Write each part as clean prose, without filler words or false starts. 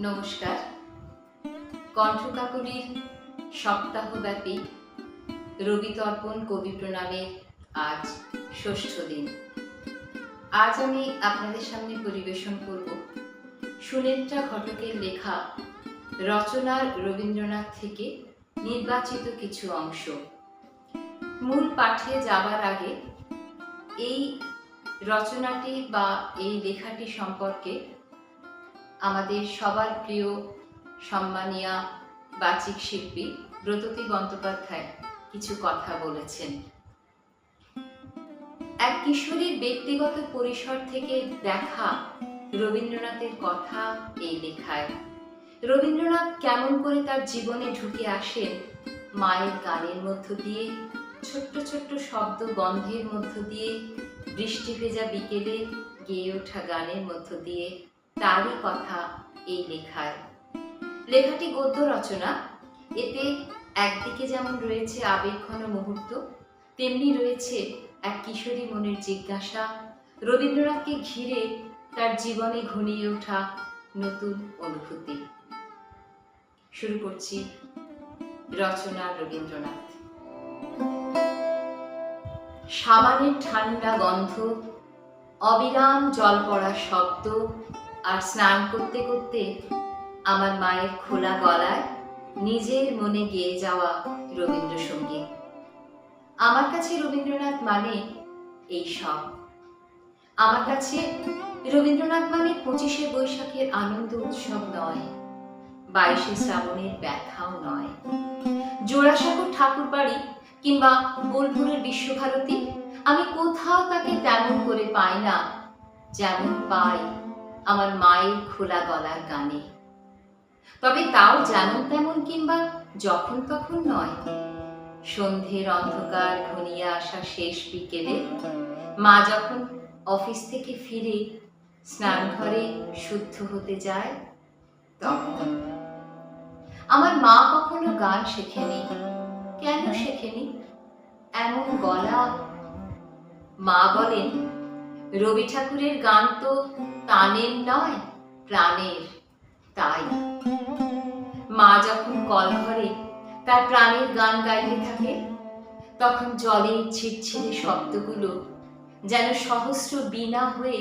নমস্কার। কণ্ঠকাকলির সপ্তাহব্যাপী রবিতর্পণ কবি প্রণামের আজ ষষ্ঠ দিন। আজ আমি আপনাদের সামনে পরিবেশন করব সুনেত্রা ঘটকের লেখা রচনার রবীন্দ্রনাথ থেকে নির্বাচিত কিছু অংশ। মূল পাঠে যাবার আগে এই রচনাটি বা এই লেখাটি সম্পর্কে আমাদের সবার প্রিয় সম্মানীয়া বাচিক শিল্পী ব্রততী বন্দ্যোপাধ্যায় কিছু কথা বলেছেন। এক কিশোরীর ব্যক্তিগত পরিসর থেকে দেখা রবীন্দ্রনাথের কথা এই লেখায়। রবীন্দ্রনাথ কেমন করে তার জীবনে ঢুকে আসেন মায়ের গানের মধ্য দিয়ে, ছোট্ট ছোট্ট শব্দ বন্ধের মধ্য দিয়ে, বৃষ্টি ভেজা বিকেলে গেয়ে ওঠা গানের মধ্য দিয়ে, তারই কথা এই লেখায়। লেখাটি গদ্য রচনা। এতে একদিকে যেমন রয়েছে আবেগঘন মুহূর্ত, তেমনি রয়েছে এক কিশোরী মনের জিজ্ঞাসা, রবীন্দ্রনাথকে ঘিরে তার জীবনে ঘনিয়ে ওঠা নতুন অনুভূতি। শুরু করছি রচনা রবীন্দ্রনাথ। সাবানের ঠান্ডা গন্ধ, অবিরাম জল পড়ার শব্দ, আর স্নান করতে করতে আমার মায়ের খোলা গলায় নিজের মনে গেয়ে যাওয়া রবীন্দ্রসঙ্গীত। আমার কাছে রবীন্দ্রনাথ মানে এই সব। আমার কাছে রবীন্দ্রনাথ মানে 25শে বৈশাখের আনন্দ উৎসব নয়, 22শে শ্রাবণের ব্যথাও নয়, জোড়াসাঁকোর ঠাকুর বাড়ি কিংবা বোলপুরের বিশ্বভারতী। আমি কোথাও তাকে তেমন করে পাই না যেমন পাই আমার মায়ের খোলা গলার গানে। তবে তাও যেমন তেমন কিংবা যখন তখন নয়। সন্ধ্যের অন্ধকার ঘনিয়ে আসা শেষ বিকেলে মা যখন অফিস থেকে ফিরে স্নান ঘরে শুদ্ধ হতে যায় তখন। আমার মা কখনো গান শেখেনি। কেন শেখেনি? এমন গলা। মা বলেন, রবি ঠাকুরের গান তো তানের নয়, প্রাণের। তাই মা যখন কল ঘরে তার প্রাণের গান গাইতে থাকে, তখন জলের ছিটছিটে শব্দগুলো যেন সহস্র বীণা হয়ে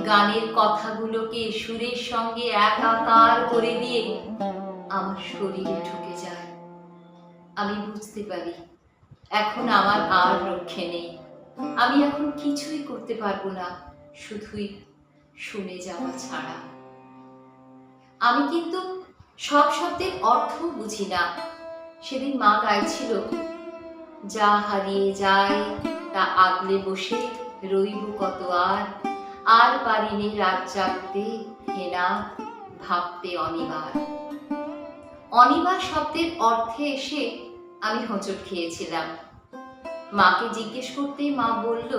গানের কথাগুলোকে সুরের সঙ্গে একাকার করে দিয়ে আমার শরীরে ঢুকে যায়। আমি বুঝতে পারি এখন আমার আর রক্ষে নেই। আমি এখন কিছুই করতে পারবো না, শুধুই শুনে যাওয়া ছাড়া। আমি কিন্তু সব শব্দের অর্থ বুঝি না। সেদিন মা গাইছিল, যা হারিয়ে যায় তা আগলে বসে রইব কত আর পারিনে রাত জাগতে, হেনা ভাবতে অনিবার। অনিবার শব্দের অর্থে এসে আমি হোঁচট খেয়েছিলাম। মাকে জিজ্ঞেস করতেই মা বলল,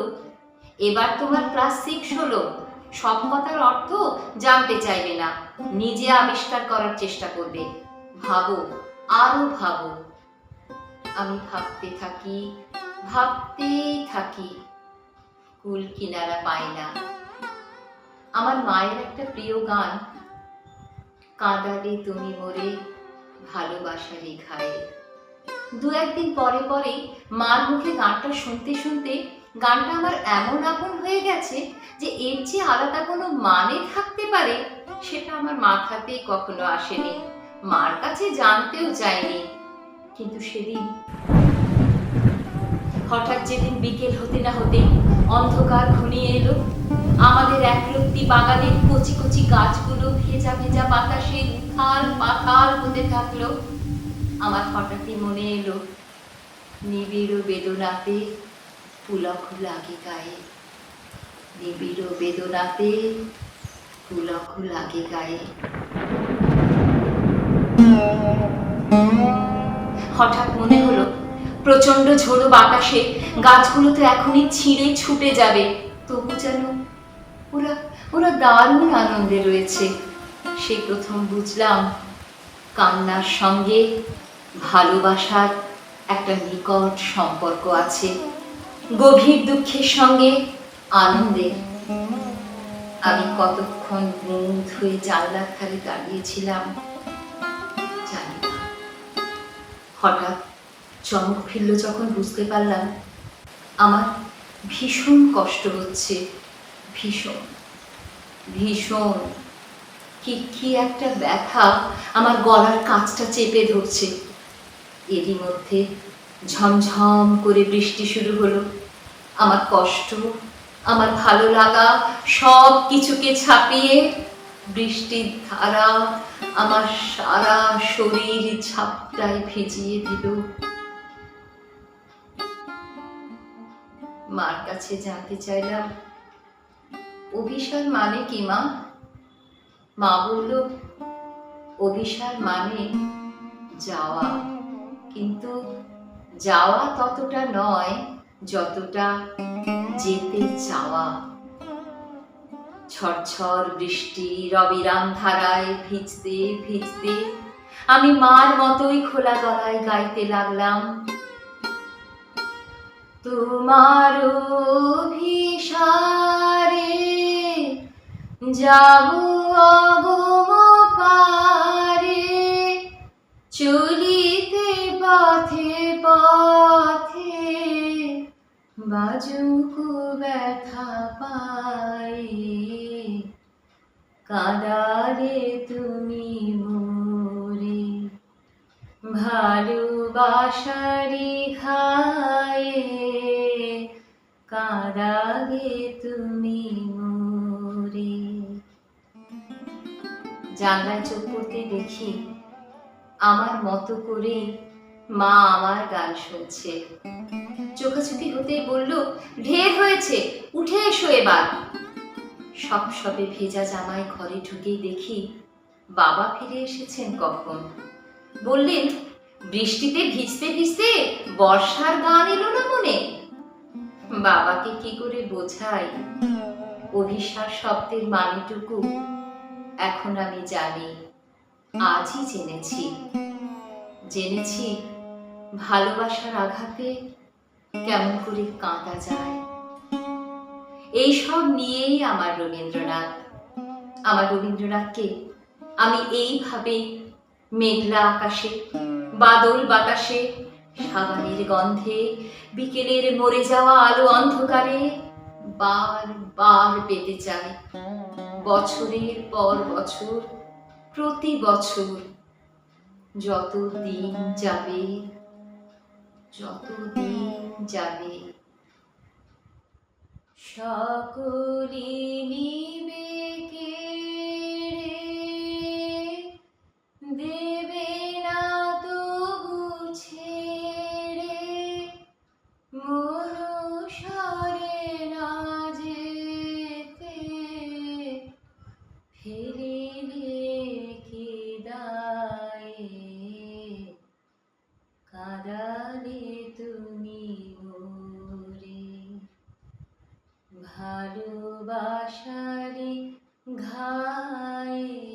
এবার তোমার ক্লাস 6 হলো, সব কথার অর্থ জানতে চাইবে না, নিজে আবিষ্কার করার চেষ্টা করবে। ভাবো, আরো ভাবো। আমি ভাবতে থাকি, ভাবতেই থাকি, কুল কিনারা পাই না। আমার মায়ের একটা প্রিয় গান, কাঁদালে তুমি মোরে ভালোবাসা লেখায়। দু একদিন পরে পরে মার মুখে গানটা শুনতে শুনতে গানটা আমার এমন আপন হয়ে গেছে যে এর চেয়ে আলাদা কোনো মানে থাকতে পারে সেটা আমার মাথাতেই কখনো আসেনি, মার কাছে জানতেও চাইনি। কিন্তু সেদিন হঠাৎ যেদিন বিকেল হতে না হতে অন্ধকার ঘনিয়ে এলো, আমাদের একরত্তি বাগানের কচি কচি গাছগুলো ভেজা ভেজা বাতাসে উথাল পাতাল হতে থাকলো, আমার হঠাৎই মনে এলো, নিবিড় বেদনাতে পুলক লাগে গায়ে, নিবিড় বেদনাতে পুলক লাগে গায়ে। হঠাৎ মনে হলো, প্রচন্ড ঝোড়ো বাতাসে গাছগুলো তো এখনই ছিঁড়ে ছুটে যাবে, তবু যেন ওরা দারুণ আনন্দে রয়েছে। সেই প্রথম বুঝলাম কান্নার সঙ্গে ভালোবাসার একটা নিকট সম্পর্ক আছে, গভীর দুঃখের সঙ্গে আনন্দের। আমি কতক্ষণ মুগ্ধ হয়ে জানলার ধারে দাঁড়িয়েছিলাম জানি না। হঠাৎ চমক ফিরল যখন বুঝতে পারলাম আমার ভীষণ কষ্ট হচ্ছে। ভীষণ ভীষণ কি কি একটা ব্যথা আমার গলার কাছটা চেপে ধরছে। এরই মধ্যে ঝমঝম করে বৃষ্টি শুরু হলো। আমার কষ্ট, আমার ভালো লাগা সব কিছুকে ছাপিয়ে বৃষ্টির ধারা আমার সারা শরীর ঝাপটায় ভিজিয়ে দিল। মার কাছে জানতে চাইলাম, অভিসার মানে কি মা? মা বলল, অভিসার মানে যাওয়া, কিন্তু যাওয়া ততটা নয় যতটা যেতে চাওয়া। ঝরঝর বৃষ্টির অবিরাম ধারায় ভিজতে ভিজতে আমি মার মতোই খোলা গলায় গাইতে লাগলাম, তোমার অভিসারে যাব অগম পারে, চলিতে পথে পথে বাজুক ব্যথা পায়ে, কাঁদারে তুমি মোরে ভালোবাসারি ঘায়ে, কাঁদারে তুমি মোরে। জানলায় চোখ পড়তে দেখি আমার মতো করে মা আমার গান শুনছে। চোখাচোখি হতেই বলল, ঢের হয়েছে, উঠে এসো এবার। সব সবে ভেজা জামায় ঘরে ঢুকেই দেখি বাবা ফিরে এসেছেন কখন। বললেন, বৃষ্টিতে ভিজতে ভিজতে বর্ষার গান এলো না মনে? বাবাকে কি করে বোঝাই অভিসার শব্দের মানেটুকু এখন আমি জানি, আজই জেনেছি ভালোবাসার আঘাতে কেমন করে কাঁদা যায়। এইসব নিয়েই আমার রবীন্দ্রনাথকে আমি এইভাবে মেঘলা আকাশে, বাদল বাতাসে, সাবানের গন্ধে, বিকেলের মরে যাওয়া আলো অন্ধকারে বার পেতে চাই। বছরের পর বছর, প্রতি বছর, যত দিন যাবে সকলি নিবে কেড়ে, দেবে না তবু ছেড়ে, মন সরে না যেতে, ফেলিলে কি দায়ে, কাঁদালে তুমি মোরে ভালোবাসারি ঘায়ে।